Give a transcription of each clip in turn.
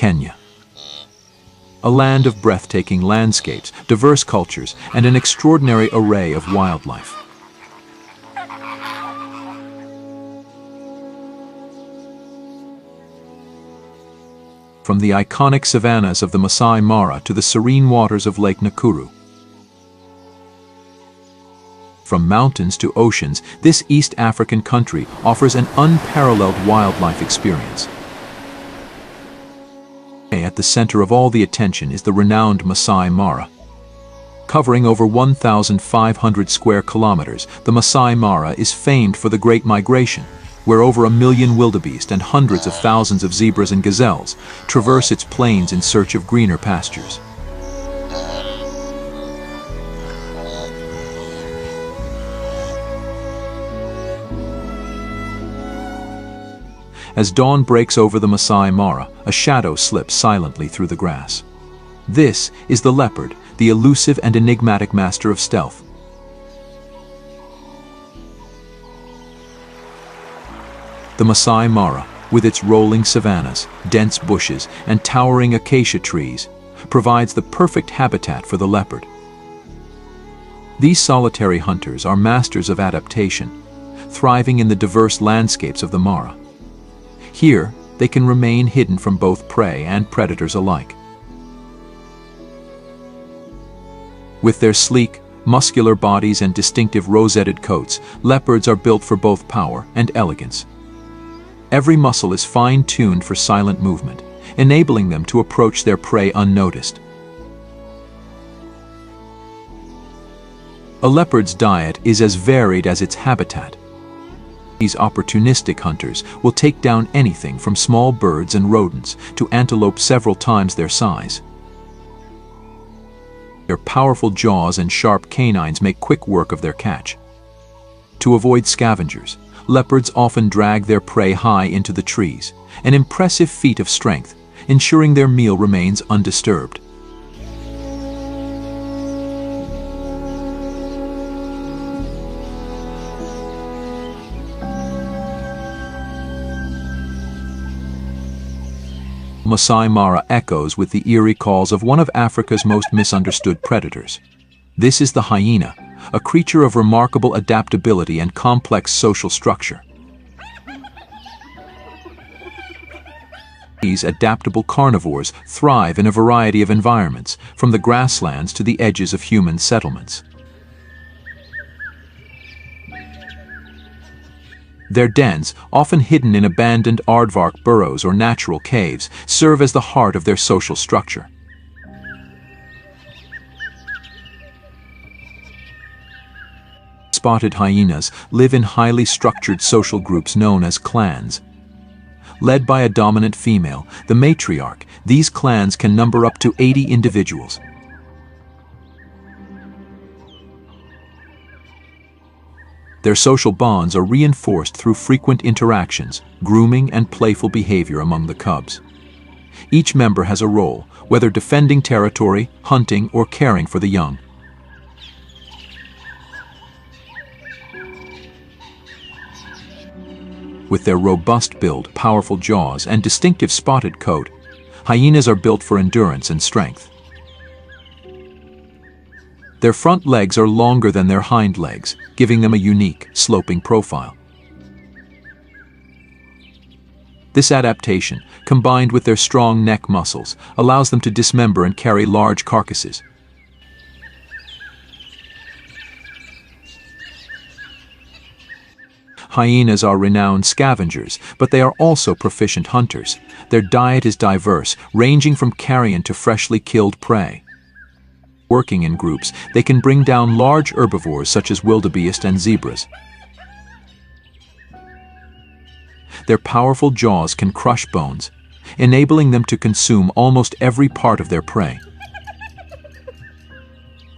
Kenya. A land of breathtaking landscapes, diverse cultures, and an extraordinary array of wildlife. From the iconic savannas of the Masai Mara to the serene waters of Lake Nakuru. From mountains to oceans, this East African country offers an unparalleled wildlife experience. At the center of all the attention is the renowned Masai Mara. Covering over 1,500 square kilometers, the Masai Mara is famed for the Great Migration, where over 1 million wildebeest and hundreds of thousands of zebras and gazelles traverse its plains in search of greener pastures. As dawn breaks over the Masai Mara, a shadow slips silently through the grass. This is the leopard, the elusive and enigmatic master of stealth. The Masai Mara, with its rolling savannas, dense bushes, and towering acacia trees, provides the perfect habitat for the leopard. These solitary hunters are masters of adaptation, thriving in the diverse landscapes of the Mara. Here, they can remain hidden from both prey and predators alike. With their sleek, muscular bodies and distinctive rosetted coats, leopards are built for both power and elegance. Every muscle is fine-tuned for silent movement, enabling them to approach their prey unnoticed. A leopard's diet is as varied as its habitat. These opportunistic hunters will take down anything from small birds and rodents to antelope several times their size. Their powerful jaws and sharp canines make quick work of their catch. To avoid scavengers, leopards often drag their prey high into the trees, an impressive feat of strength, ensuring their meal remains undisturbed. Masai Mara echoes with the eerie calls of one of Africa's most misunderstood predators. This is the hyena, a creature of remarkable adaptability and complex social structure. These adaptable carnivores thrive in a variety of environments, from the grasslands to the edges of human settlements. Their dens, often hidden in abandoned aardvark burrows or natural caves, serve as the heart of their social structure. Spotted hyenas live in highly structured social groups known as clans. Led by a dominant female, the matriarch, these clans can number up to 80 individuals. Their social bonds are reinforced through frequent interactions, grooming, and playful behavior among the cubs. Each member has a role, whether defending territory, hunting, or caring for the young. With their robust build, powerful jaws, and distinctive spotted coat, hyenas are built for endurance and strength. Their front legs are longer than their hind legs, giving them a unique, sloping profile. This adaptation, combined with their strong neck muscles, allows them to dismember and carry large carcasses. Hyenas are renowned scavengers, but they are also proficient hunters. Their diet is diverse, ranging from carrion to freshly killed prey. Working in groups, they can bring down large herbivores such as wildebeest and zebras. Their powerful jaws can crush bones, enabling them to consume almost every part of their prey.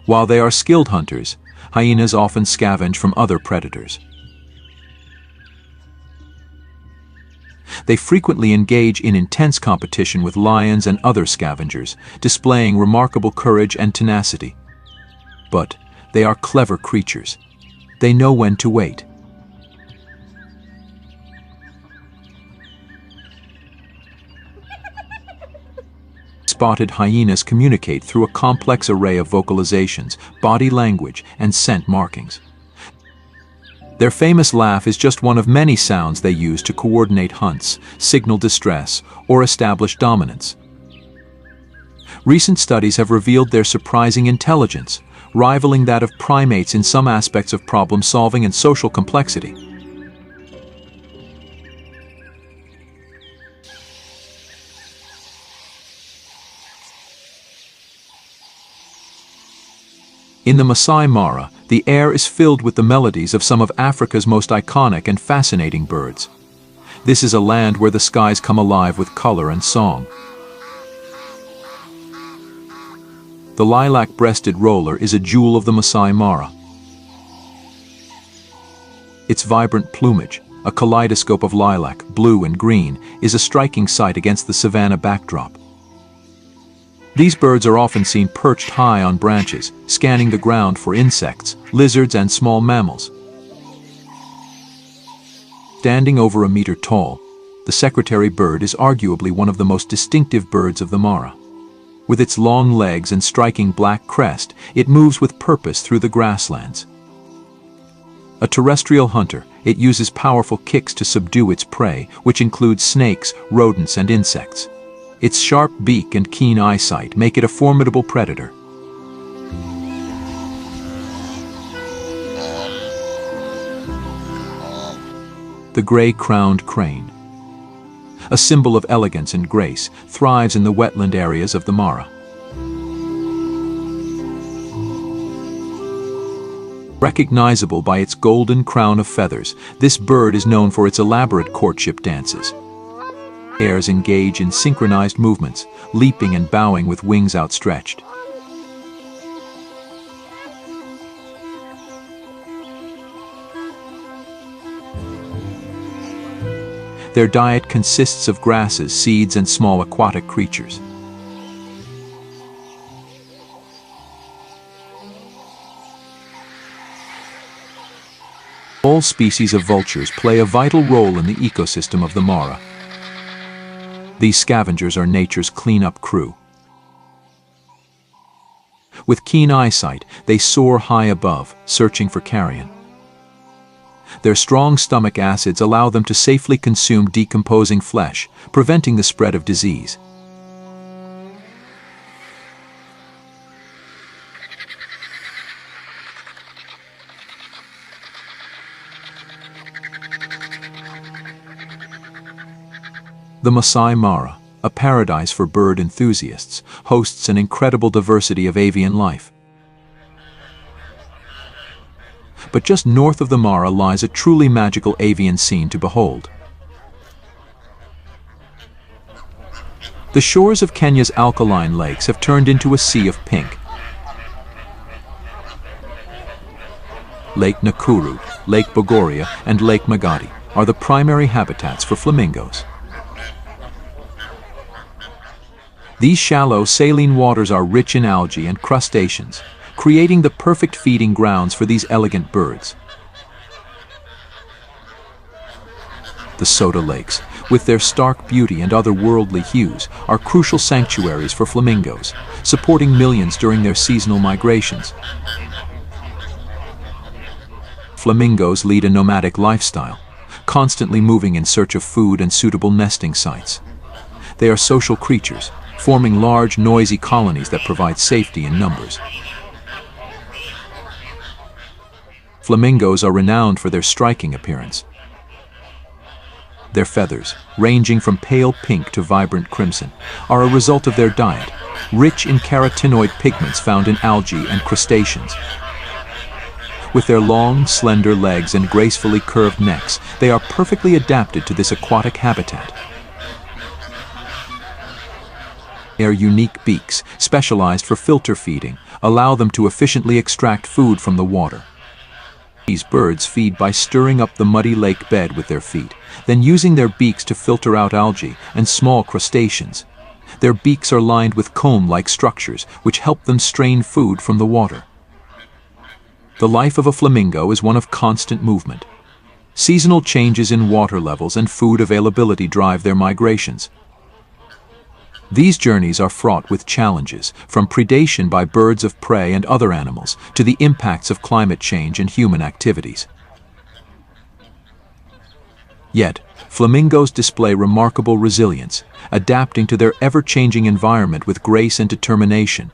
While they are skilled hunters, hyenas often scavenge from other predators. They frequently engage in intense competition with lions and other scavengers, displaying remarkable courage and tenacity. But they are clever creatures. They know when to wait. spotted hyenas communicate through a complex array of vocalizations, body language, and scent markings. Their famous laugh is just one of many sounds they use to coordinate hunts, signal distress, or establish dominance. Recent studies have revealed their surprising intelligence, rivaling that of primates in some aspects of problem-solving and social complexity. In the Masai Mara, the air is filled with the melodies of some of Africa's most iconic and fascinating birds. This is a land where the skies come alive with color and song. The lilac-breasted roller is a jewel of the Masai Mara. Its vibrant plumage, a kaleidoscope of lilac, blue and green, is a striking sight against the savanna backdrop. These birds are often seen perched high on branches, scanning the ground for insects, lizards, and small mammals. Standing over a meter tall, the secretary bird is arguably one of the most distinctive birds of the Mara. With its long legs and striking black crest, it moves with purpose through the grasslands. A terrestrial hunter, it uses powerful kicks to subdue its prey, which includes snakes, rodents, and insects. Its sharp beak and keen eyesight make it a formidable predator. The gray-crowned crane, a symbol of elegance and grace, thrives in the wetland areas of the Mara. Recognizable by its golden crown of feathers, this bird is known for its elaborate courtship dances. Pairs engage in synchronized movements, leaping and bowing with wings outstretched. Their diet consists of grasses, seeds, and small aquatic creatures. All species of vultures play a vital role in the ecosystem of the Mara. These scavengers are nature's cleanup crew. With keen eyesight, they soar high above, searching for carrion. Their strong stomach acids allow them to safely consume decomposing flesh, preventing the spread of disease. The Masai Mara, a paradise for bird enthusiasts, hosts an incredible diversity of avian life. But just north of the Mara lies a truly magical avian scene to behold. The shores of Kenya's alkaline lakes have turned into a sea of pink. Lake Nakuru, Lake Bogoria, and Lake Magadi are the primary habitats for flamingos. These shallow, saline waters are rich in algae and crustaceans, creating the perfect feeding grounds for these elegant birds. The Soda Lakes, with their stark beauty and otherworldly hues, are crucial sanctuaries for flamingos, supporting millions during their seasonal migrations. Flamingos lead a nomadic lifestyle, constantly moving in search of food and suitable nesting sites. They are social creatures, forming large, noisy colonies that provide safety in numbers. Flamingos are renowned for their striking appearance. Their feathers, ranging from pale pink to vibrant crimson, are a result of their diet, rich in carotenoid pigments found in algae and crustaceans. With their long, slender legs and gracefully curved necks, they are perfectly adapted to this aquatic habitat. Their unique beaks, specialized for filter feeding, allow them to efficiently extract food from the water. These birds feed by stirring up the muddy lake bed with their feet, then using their beaks to filter out algae and small crustaceans. Their beaks are lined with comb-like structures, which help them strain food from the water. The life of a flamingo is one of constant movement. Seasonal changes in water levels and food availability drive their migrations. These journeys are fraught with challenges, from predation by birds of prey and other animals to the impacts of climate change and human activities. Yet, flamingos display remarkable resilience, adapting to their ever-changing environment with grace and determination.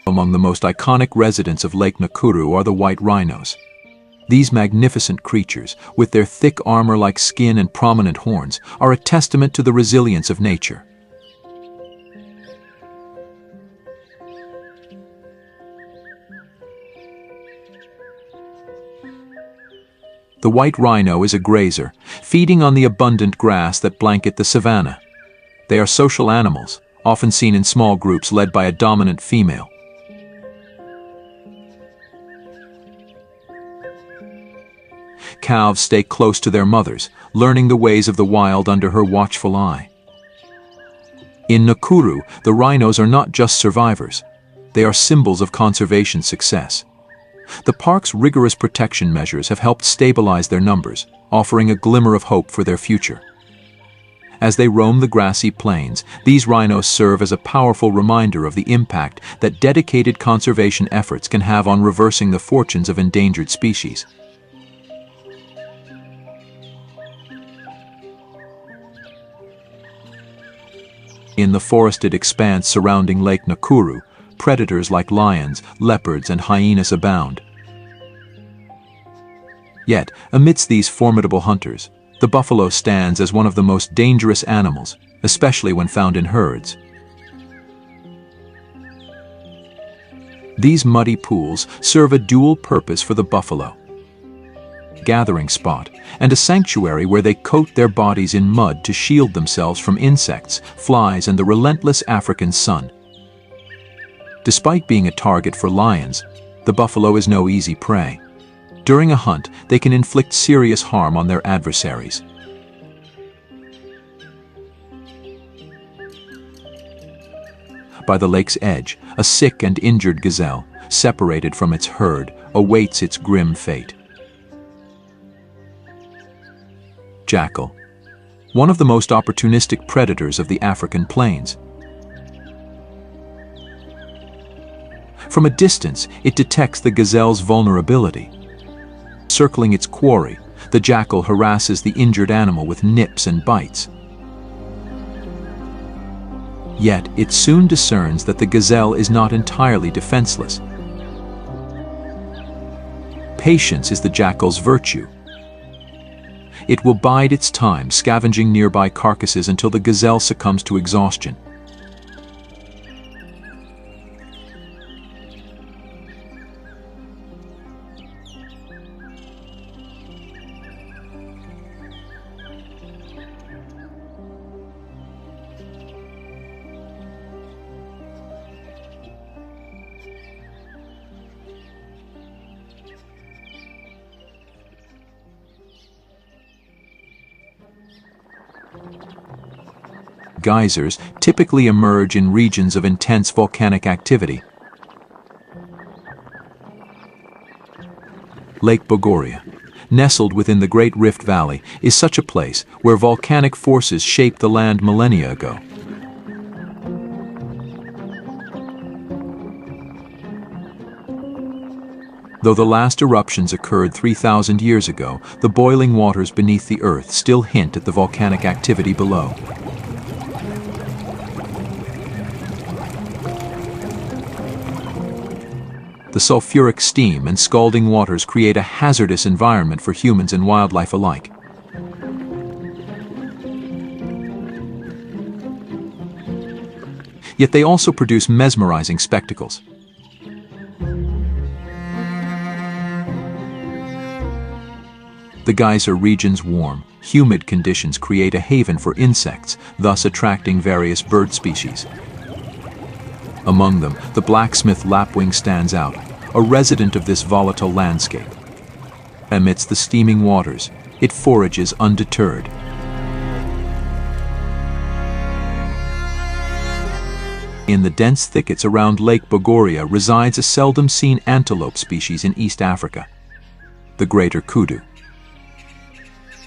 Among the most iconic residents of Lake Nakuru are the white rhinos. These magnificent creatures, with their thick armor-like skin and prominent horns, are a testament to the resilience of nature. The white rhino is a grazer, feeding on the abundant grass that blanket the savanna. They are social animals, often seen in small groups led by a dominant female. Calves stay close to their mothers, learning the ways of the wild under her watchful eye. In Nakuru, the rhinos are not just survivors. They are symbols of conservation success. The park's rigorous protection measures have helped stabilize their numbers, offering a glimmer of hope for their future. As they roam the grassy plains, these rhinos serve as a powerful reminder of the impact that dedicated conservation efforts can have on reversing the fortunes of endangered species. In the forested expanse surrounding Lake Nakuru, predators like lions, leopards, and hyenas abound. Yet, amidst these formidable hunters, the buffalo stands as one of the most dangerous animals, especially when found in herds. These muddy pools serve a dual purpose for the buffalo: gathering spot and a sanctuary where they coat their bodies in mud to shield themselves from insects, flies, and the relentless African sun. Despite being a target for lions, the buffalo is no easy prey. During a hunt, they can inflict serious harm on their adversaries. By the lake's edge, a sick and injured gazelle, separated from its herd, awaits its grim fate. Jackal, one of the most opportunistic predators of the African plains. From a distance, it detects the gazelle's vulnerability. Circling its quarry, the jackal harasses the injured animal with nips and bites. Yet, it soon discerns that the gazelle is not entirely defenseless. Patience is the jackal's virtue. It will bide its time, scavenging nearby carcasses until the gazelle succumbs to exhaustion. Geysers typically emerge in regions of intense volcanic activity. Lake Bogoria, nestled within the Great Rift Valley, is such a place where volcanic forces shaped the land millennia ago. Though the last eruptions occurred 3,000 years ago, the boiling waters beneath the earth still hint at the volcanic activity below. The sulfuric steam and scalding waters create a hazardous environment for humans and wildlife alike. Yet they also produce mesmerizing spectacles. The geyser region's warm, humid conditions create a haven for insects, thus attracting various bird species. Among them, the blacksmith lapwing stands out, a resident of this volatile landscape. Amidst the steaming waters, it forages undeterred. In the dense thickets around Lake Bogoria resides a seldom-seen antelope species in East Africa. the greater kudu.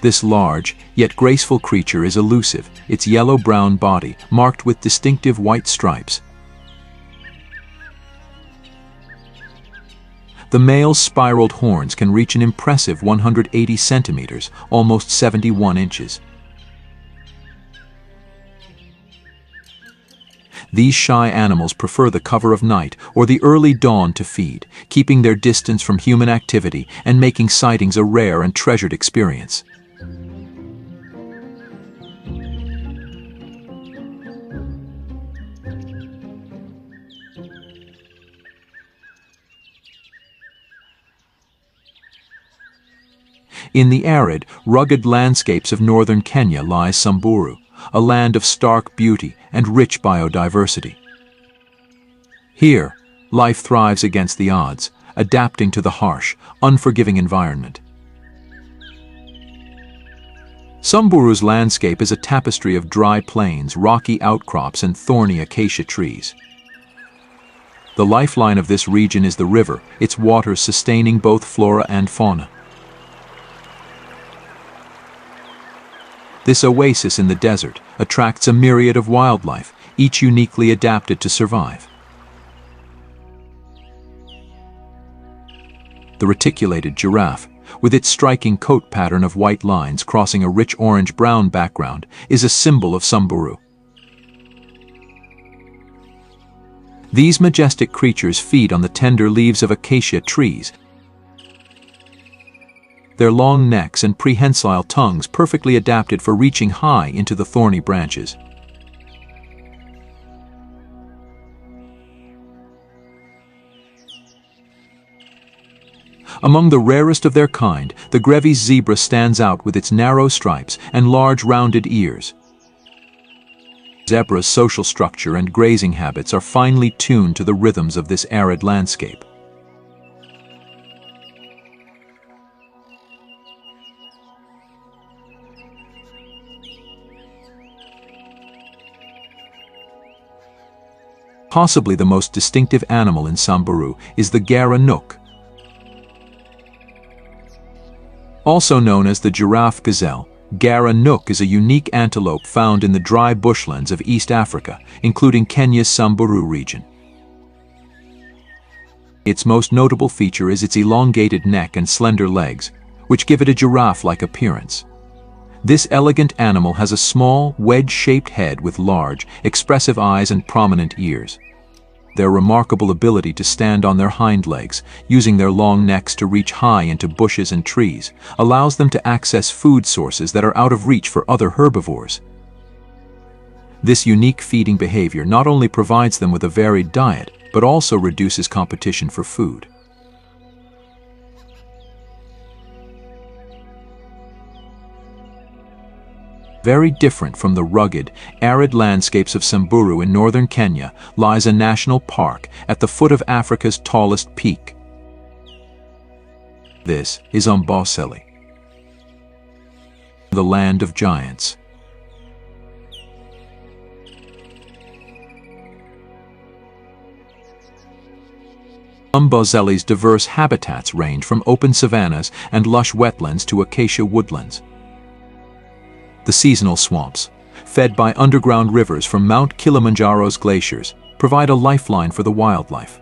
This large, yet graceful creature is elusive, its yellow-brown body marked with distinctive white stripes. The male's spiraled horns can reach an impressive 180 centimeters, almost 71 inches. These shy animals prefer the cover of night or the early dawn to feed, keeping their distance from human activity and making sightings a rare and treasured experience. In the arid, rugged landscapes of northern Kenya lies Samburu, a land of stark beauty and rich biodiversity. Here, life thrives against the odds, adapting to the harsh, unforgiving environment. Samburu's landscape is a tapestry of dry plains, rocky outcrops, and thorny acacia trees. The lifeline of this region is the river, its waters sustaining both flora and fauna. This oasis in the desert attracts a myriad of wildlife, each uniquely adapted to survive. The reticulated giraffe, with its striking coat pattern of white lines crossing a rich orange-brown background, is a symbol of Samburu. These majestic creatures feed on the tender leaves of acacia trees, their long necks and prehensile tongues perfectly adapted for reaching high into the thorny branches. Among the rarest of their kind, the Grevy's zebra stands out with its narrow stripes and large rounded ears. Zebra's social structure and grazing habits are finely tuned to the rhythms of this arid landscape. Possibly the most distinctive animal in Samburu is the Gara-nook. Also known as the giraffe gazelle, Gara-nook is a unique antelope found in the dry bushlands of East Africa, including Kenya's Samburu region. Its most notable feature is its elongated neck and slender legs, which give it a giraffe-like appearance. This elegant animal has a small, wedge-shaped head with large, expressive eyes and prominent ears. Their remarkable ability to stand on their hind legs, using their long necks to reach high into bushes and trees, allows them to access food sources that are out of reach for other herbivores. This unique feeding behavior not only provides them with a varied diet, but also reduces competition for food. Very different from the rugged, arid landscapes of Samburu in northern Kenya lies a national park at the foot of Africa's tallest peak. This is Amboseli, the land of giants. Amboseli's diverse habitats range from open savannas and lush wetlands to acacia woodlands. The seasonal swamps, fed by underground rivers from Mount Kilimanjaro's glaciers, provide a lifeline for the wildlife.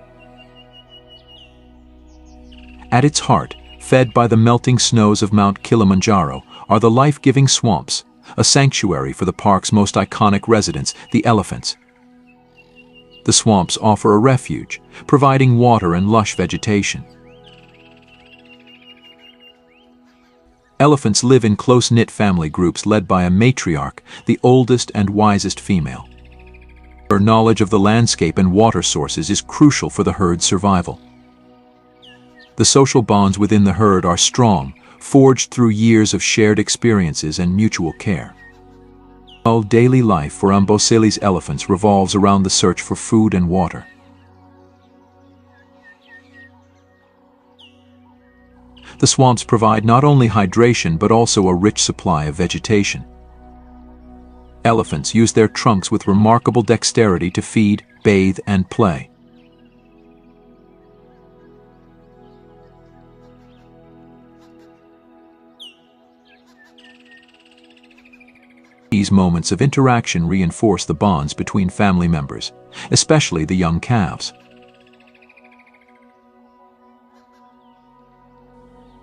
At its heart, fed by the melting snows of Mount Kilimanjaro, are the life-giving swamps, a sanctuary for the park's most iconic residents, the elephants. The swamps offer a refuge, providing water and lush vegetation. Elephants live in close-knit family groups led by a matriarch, the oldest and wisest female. Her knowledge of the landscape and water sources is crucial for the herd's survival. The social bonds within the herd are strong, forged through years of shared experiences and mutual care. All daily life for Amboseli's elephants revolves around the search for food and water. The swamps provide not only hydration but also a rich supply of vegetation. Elephants use their trunks with remarkable dexterity to feed, bathe, and play. These moments of interaction reinforce the bonds between family members, especially the young calves.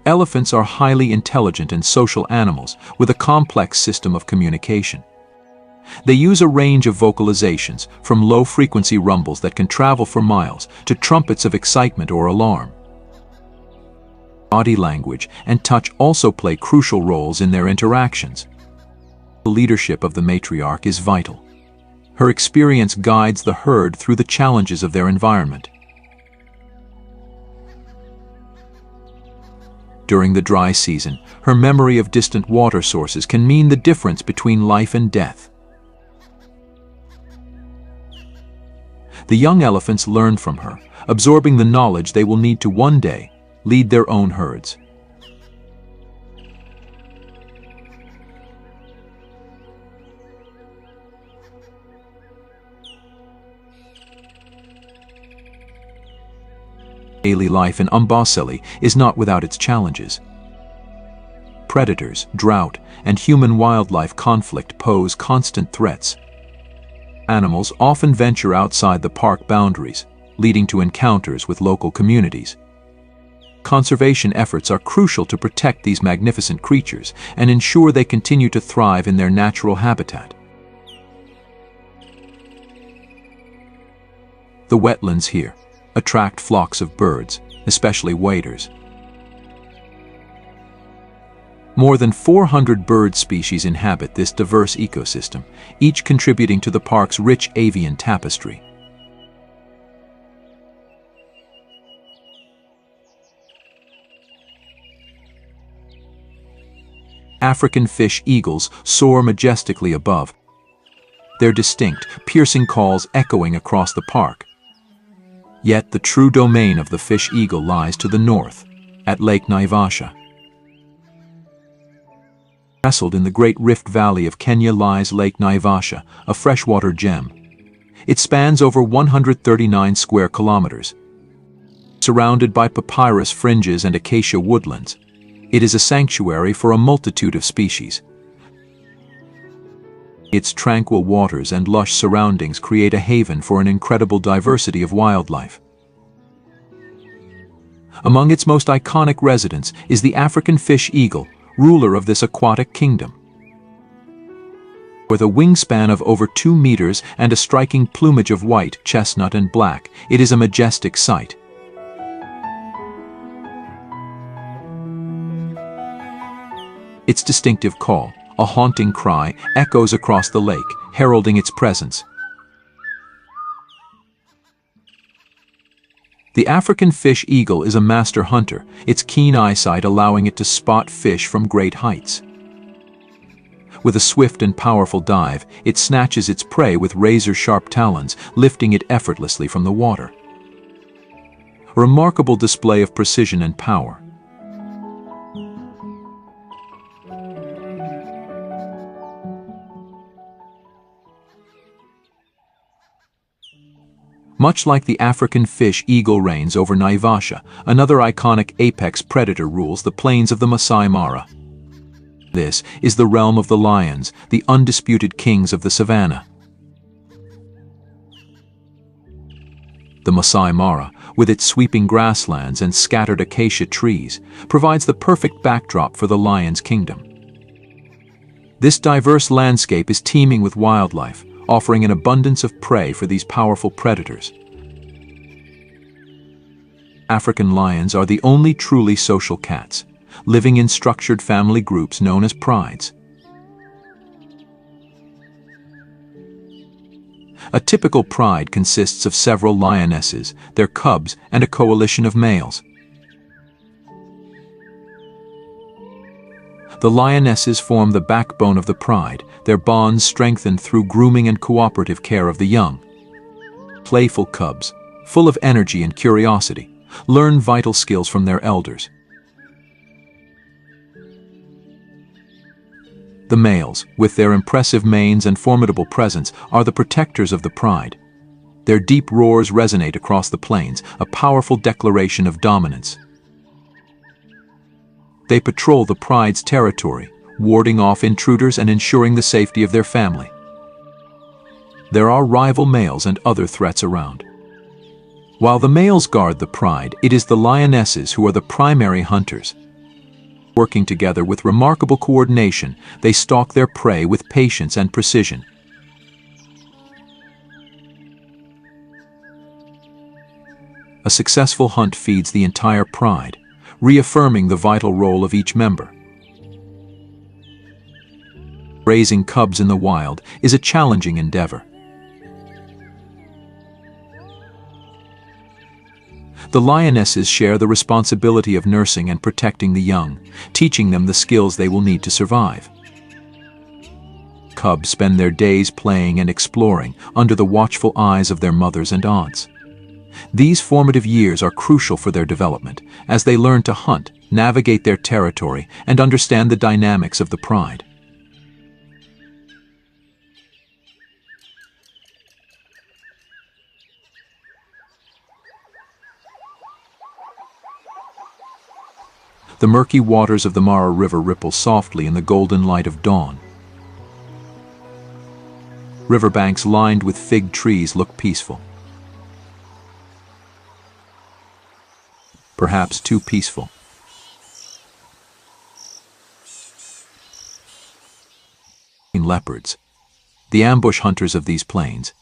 Elephants are highly intelligent and social animals with a complex system of communication. They use a range of vocalizations, from low-frequency rumbles that can travel for miles to trumpets of excitement or alarm. Body language and touch also play crucial roles in their interactions. The leadership of the matriarch is vital. Her experience guides the herd through the challenges of their environment. During the dry season, her memory of distant water sources can mean the difference between life and death. The young elephants learn from her, absorbing the knowledge they will need to one day lead their own herds. Daily life in Amboseli is not without its challenges. Predators, drought, and human-wildlife conflict pose constant threats. Animals often venture outside the park boundaries, leading to encounters with local communities. Conservation efforts are crucial to protect these magnificent creatures and ensure they continue to thrive in their natural habitat. The wetlands here attract flocks of birds, especially waders. More than 400 bird species inhabit this diverse ecosystem, each contributing to the park's rich avian tapestry. African fish eagles soar majestically above, their distinct, piercing calls echoing across the park. Yet the true domain of the fish eagle lies to the north, at Lake Naivasha. Nestled in the Great Rift Valley of Kenya lies Lake Naivasha, a freshwater gem. It spans over 139 square kilometers. Surrounded by papyrus fringes and acacia woodlands, it is a sanctuary for a multitude of species. Its tranquil waters and lush surroundings create a haven for an incredible diversity of wildlife. Among its most iconic residents is the African fish eagle, ruler of this aquatic kingdom. With a wingspan of over 2 meters and a striking plumage of white, chestnut, and black, it is a majestic sight. Its distinctive call, a haunting cry, echoes across the lake, heralding its presence. The African fish eagle is a master hunter, its keen eyesight allowing it to spot fish from great heights. With a swift and powerful dive, it snatches its prey with razor-sharp talons, lifting it effortlessly from the water. A remarkable display of precision and power. Much like the African fish eagle reigns over Naivasha, another iconic apex predator rules the plains of the Masai Mara. This is the realm of the lions, the undisputed kings of the savannah. The Masai Mara, with its sweeping grasslands and scattered acacia trees, provides the perfect backdrop for the lion's kingdom. This diverse landscape is teeming with wildlife, offering an abundance of prey for these powerful predators. African lions are the only truly social cats, living in structured family groups known as prides. A typical pride consists of several lionesses, their cubs, and a coalition of males. The lionesses form the backbone of the pride, their bonds strengthened through grooming and cooperative care of the young. Playful cubs, full of energy and curiosity, learn vital skills from their elders. The males, with their impressive manes and formidable presence, are the protectors of the pride. Their deep roars resonate across the plains, a powerful declaration of dominance. They patrol the pride's territory, warding off intruders and ensuring the safety of their family. There are rival males and other threats around. While the males guard the pride, it is the lionesses who are the primary hunters. Working together with remarkable coordination, they stalk their prey with patience and precision. A successful hunt feeds the entire pride, reaffirming the vital role of each member. Raising cubs in the wild is a challenging endeavor. The lionesses share the responsibility of nursing and protecting the young, teaching them the skills they will need to survive. Cubs spend their days playing and exploring under the watchful eyes of their mothers and aunts. These formative years are crucial for their development, as they learn to hunt, navigate their territory, and understand the dynamics of the pride. The murky waters of the Mara River ripple softly in the golden light of dawn. Riverbanks lined with fig trees look peaceful. Perhaps too peaceful. Leopards, the ambush hunters of these plains.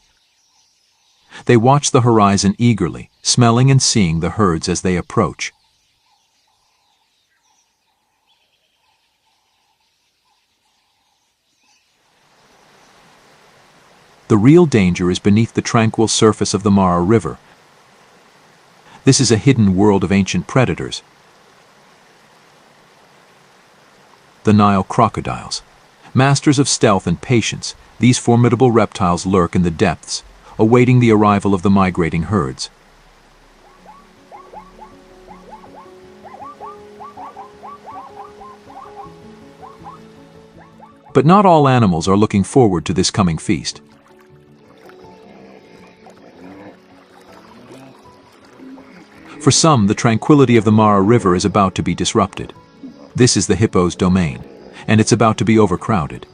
They watch the horizon eagerly, smelling and seeing the herds as they approach. The real danger is beneath the tranquil surface of the Mara River. This is a hidden world of ancient predators. The Nile crocodiles. Masters of stealth and patience, these formidable reptiles lurk in the depths, awaiting the arrival of the migrating herds. But not all animals are looking forward to this coming feast. For some, the tranquility of the Mara River is about to be disrupted. This is the hippo's domain, and it's about to be overcrowded.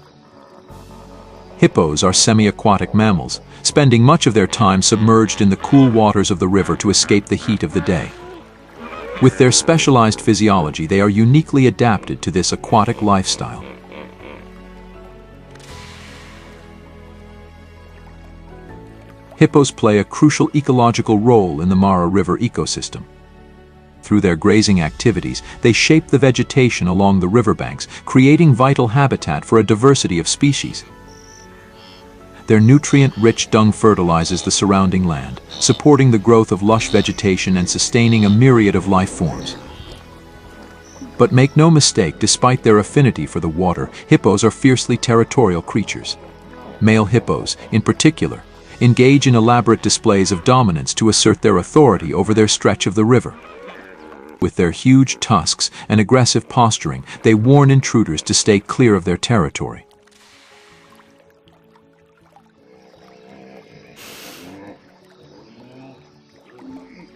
Hippos are semi-aquatic mammals, spending much of their time submerged in the cool waters of the river to escape the heat of the day. With their specialized physiology, they are uniquely adapted to this aquatic lifestyle. Hippos play a crucial ecological role in the Mara River ecosystem. Through their grazing activities, they shape the vegetation along the riverbanks, creating vital habitat for a diversity of species. Their nutrient-rich dung fertilizes the surrounding land, supporting the growth of lush vegetation and sustaining a myriad of life forms. But make no mistake, despite their affinity for the water, hippos are fiercely territorial creatures. Male hippos, in particular, engage in elaborate displays of dominance to assert their authority over their stretch of the river. With their huge tusks and aggressive posturing, they warn intruders to stay clear of their territory.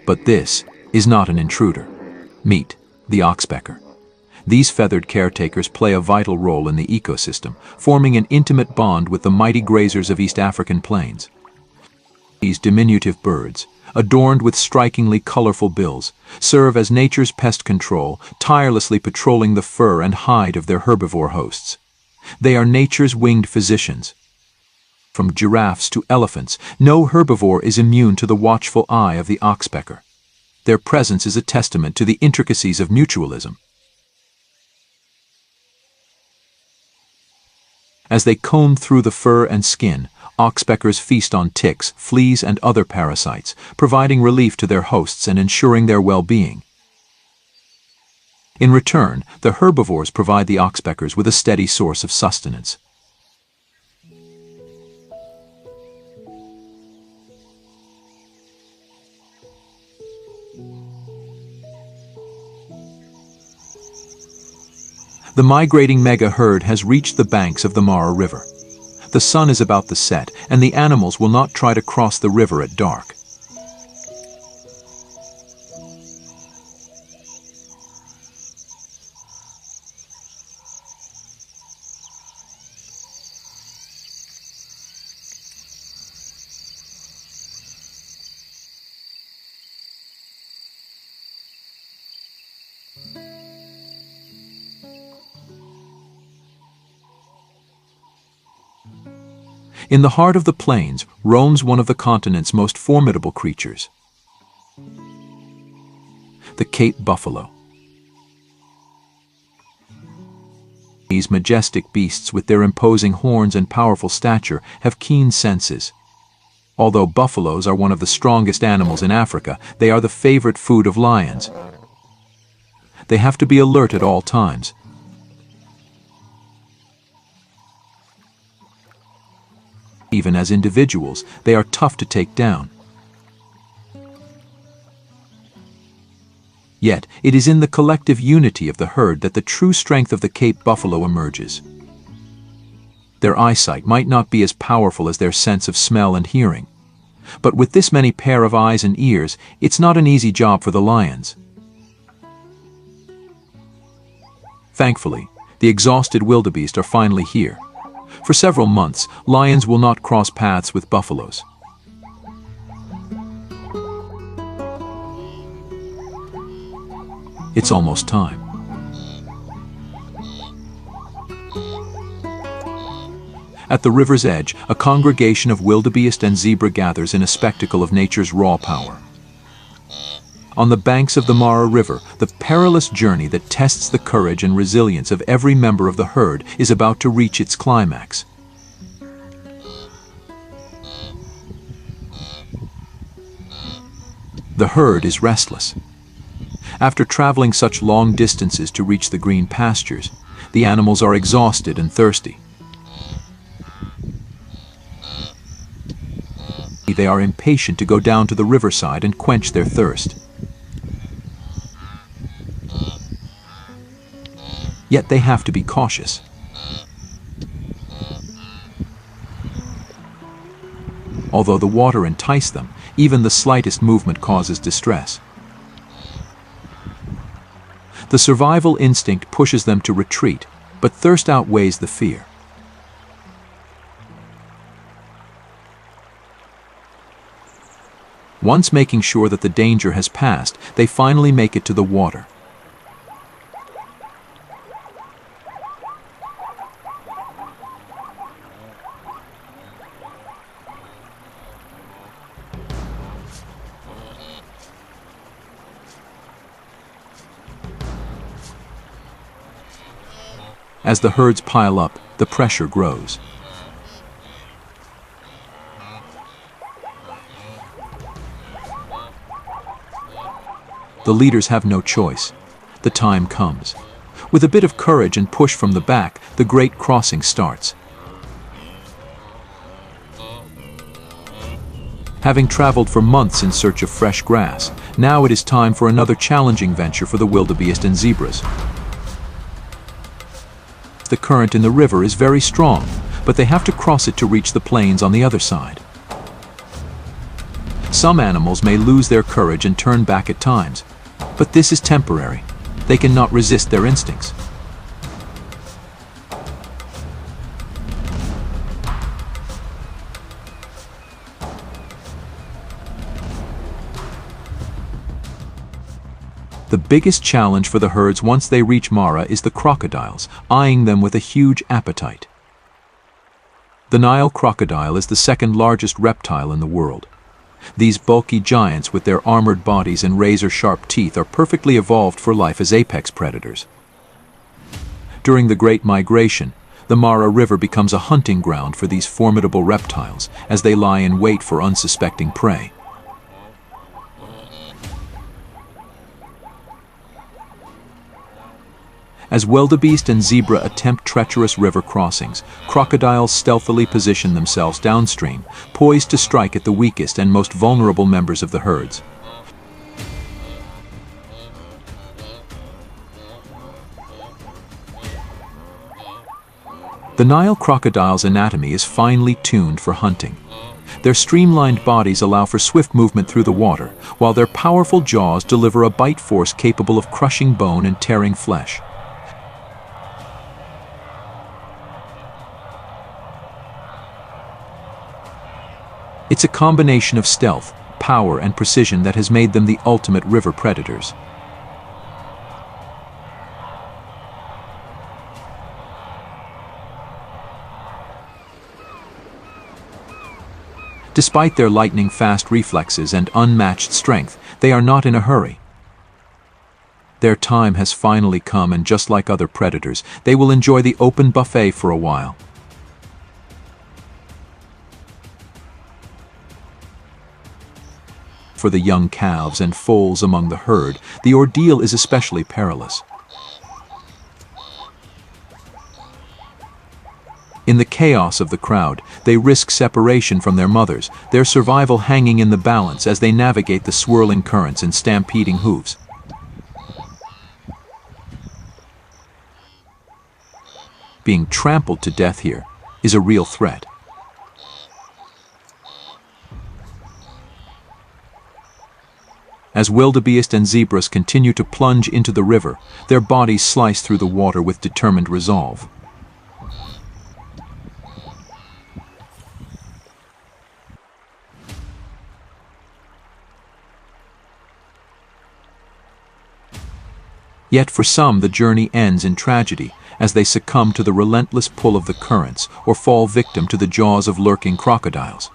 But this is not an intruder. Meet the oxpecker. These feathered caretakers play a vital role in the ecosystem, forming an intimate bond with the mighty grazers of East African plains. These diminutive birds, adorned with strikingly colorful bills, serve as nature's pest control, tirelessly patrolling the fur and hide of their herbivore hosts. They are nature's winged physicians. From giraffes to elephants, no herbivore is immune to the watchful eye of the oxpecker. Their presence is a testament to the intricacies of mutualism. As they comb through the fur and skin, oxpeckers feast on ticks, fleas, and other parasites, providing relief to their hosts and ensuring their well-being. In return, the herbivores provide the oxpeckers with a steady source of sustenance. The migrating mega herd has reached the banks of the Mara River. The sun is about to set, and the animals will not try to cross the river at dark. In the heart of the plains roams one of the continent's most formidable creatures, the Cape buffalo. These majestic beasts, with their imposing horns and powerful stature, have keen senses. Although buffaloes are one of the strongest animals in Africa, they are the favorite food of lions. They have to be alert at all times. Even as individuals, they are tough to take down. Yet, it is in the collective unity of the herd that the true strength of the Cape buffalo emerges. Their eyesight might not be as powerful as their sense of smell and hearing. But with this many pair of eyes and ears, it's not an easy job for the lions. Thankfully, the exhausted wildebeest are finally here. For several months, lions will not cross paths with buffaloes. It's almost time. At the river's edge, a congregation of wildebeest and zebra gathers in a spectacle of nature's raw power. On the banks of the Mara River, the perilous journey that tests the courage and resilience of every member of the herd is about to reach its climax. The herd is restless. After traveling such long distances to reach the green pastures, the animals are exhausted and thirsty. They are impatient to go down to the riverside and quench their thirst. Yet they have to be cautious. Although the water entices them, even the slightest movement causes distress. The survival instinct pushes them to retreat, but thirst outweighs the fear. Once making sure that the danger has passed, they finally make it to the water. As the herds pile up, the pressure grows. The leaders have no choice. The time comes. With a bit of courage and push from the back, the great crossing starts. Having traveled for months in search of fresh grass, now it is time for another challenging venture for the wildebeest and zebras. The current in the river is very strong, but they have to cross it to reach the plains on the other side. Some animals may lose their courage and turn back at times, but this is temporary. They cannot resist their instincts. The biggest challenge for the herds once they reach Mara is the crocodiles, eyeing them with a huge appetite. The Nile crocodile is the second largest reptile in the world. These bulky giants with their armored bodies and razor-sharp teeth are perfectly evolved for life as apex predators. During the Great Migration, the Mara River becomes a hunting ground for these formidable reptiles as they lie in wait for unsuspecting prey. As wildebeest and zebra attempt treacherous river crossings, crocodiles stealthily position themselves downstream, poised to strike at the weakest and most vulnerable members of the herds. The Nile crocodile's anatomy is finely tuned for hunting. Their streamlined bodies allow for swift movement through the water, while their powerful jaws deliver a bite force capable of crushing bone and tearing flesh. It's a combination of stealth, power, and precision that has made them the ultimate river predators. Despite their lightning-fast reflexes and unmatched strength, they are not in a hurry. Their time has finally come, and just like other predators, they will enjoy the open buffet for a while. For the young calves and foals among the herd, the ordeal is especially perilous. In the chaos of the crowd, they risk separation from their mothers, their survival hanging in the balance as they navigate the swirling currents and stampeding hooves. Being trampled to death here is a real threat. As wildebeest and zebras continue to plunge into the river, their bodies slice through the water with determined resolve. Yet for some, the journey ends in tragedy as they succumb to the relentless pull of the currents or fall victim to the jaws of lurking crocodiles.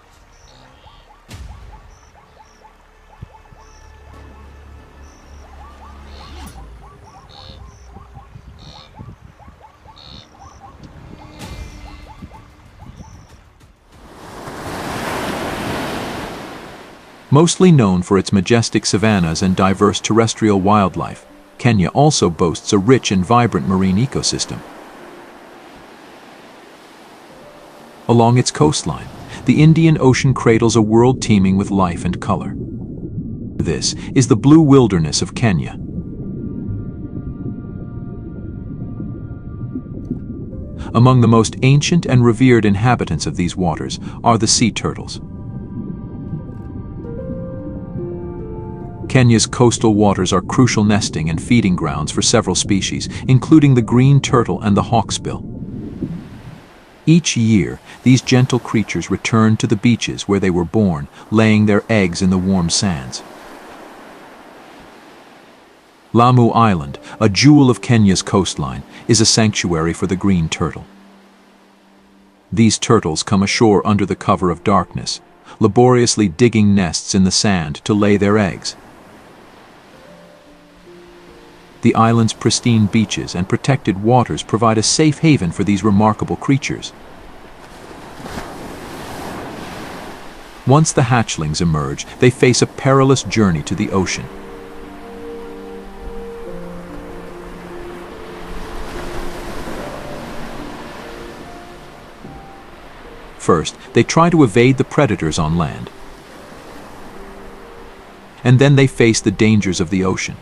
Mostly known for its majestic savannas and diverse terrestrial wildlife, Kenya also boasts a rich and vibrant marine ecosystem. Along its coastline, the Indian Ocean cradles a world teeming with life and color. This is the blue wilderness of Kenya. Among the most ancient and revered inhabitants of these waters are the sea turtles. Kenya's coastal waters are crucial nesting and feeding grounds for several species, including the green turtle and the hawksbill. Each year, these gentle creatures return to the beaches where they were born, laying their eggs in the warm sands. Lamu Island, a jewel of Kenya's coastline, is a sanctuary for the green turtle. These turtles come ashore under the cover of darkness, laboriously digging nests in the sand to lay their eggs. The island's pristine beaches and protected waters provide a safe haven for these remarkable creatures. Once the hatchlings emerge, they face a perilous journey to the ocean. First, they try to evade the predators on land. And then they face the dangers of the ocean.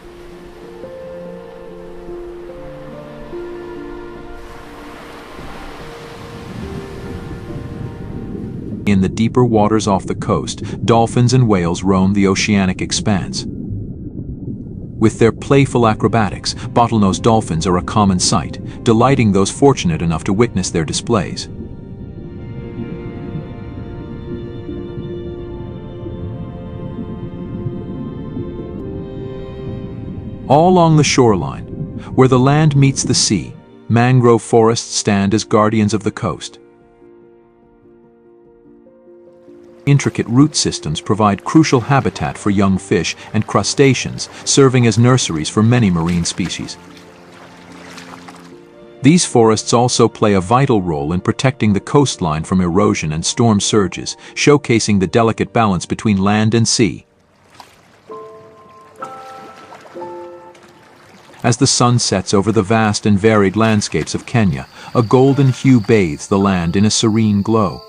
In the deeper waters off the coast, dolphins and whales roam the oceanic expanse. With their playful acrobatics, bottlenose dolphins are a common sight, delighting those fortunate enough to witness their displays. All along the shoreline, where the land meets the sea, mangrove forests stand as guardians of the coast. Intricate root systems provide crucial habitat for young fish and crustaceans, serving as nurseries for many marine species. These forests also play a vital role in protecting the coastline from erosion and storm surges, showcasing the delicate balance between land and sea. As the sun sets over the vast and varied landscapes of Kenya, a golden hue bathes the land in a serene glow.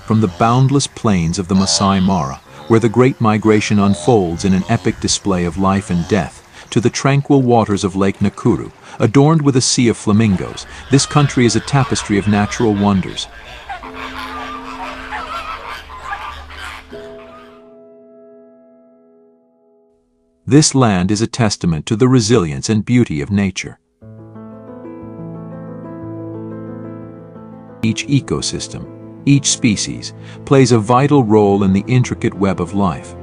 From the boundless plains of the Masai Mara, where the Great Migration unfolds in an epic display of life and death, to the tranquil waters of Lake Nakuru, adorned with a sea of flamingos, this country is a tapestry of natural wonders. This land is a testament to the resilience and beauty of nature. Each ecosystem, each species, plays a vital role in the intricate web of life.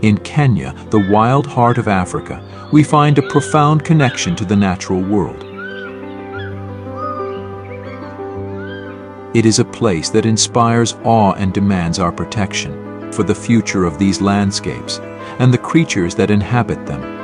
In Kenya, the wild heart of Africa, we find a profound connection to the natural world. It is a place that inspires awe and demands our protection for the future of these landscapes and the creatures that inhabit them.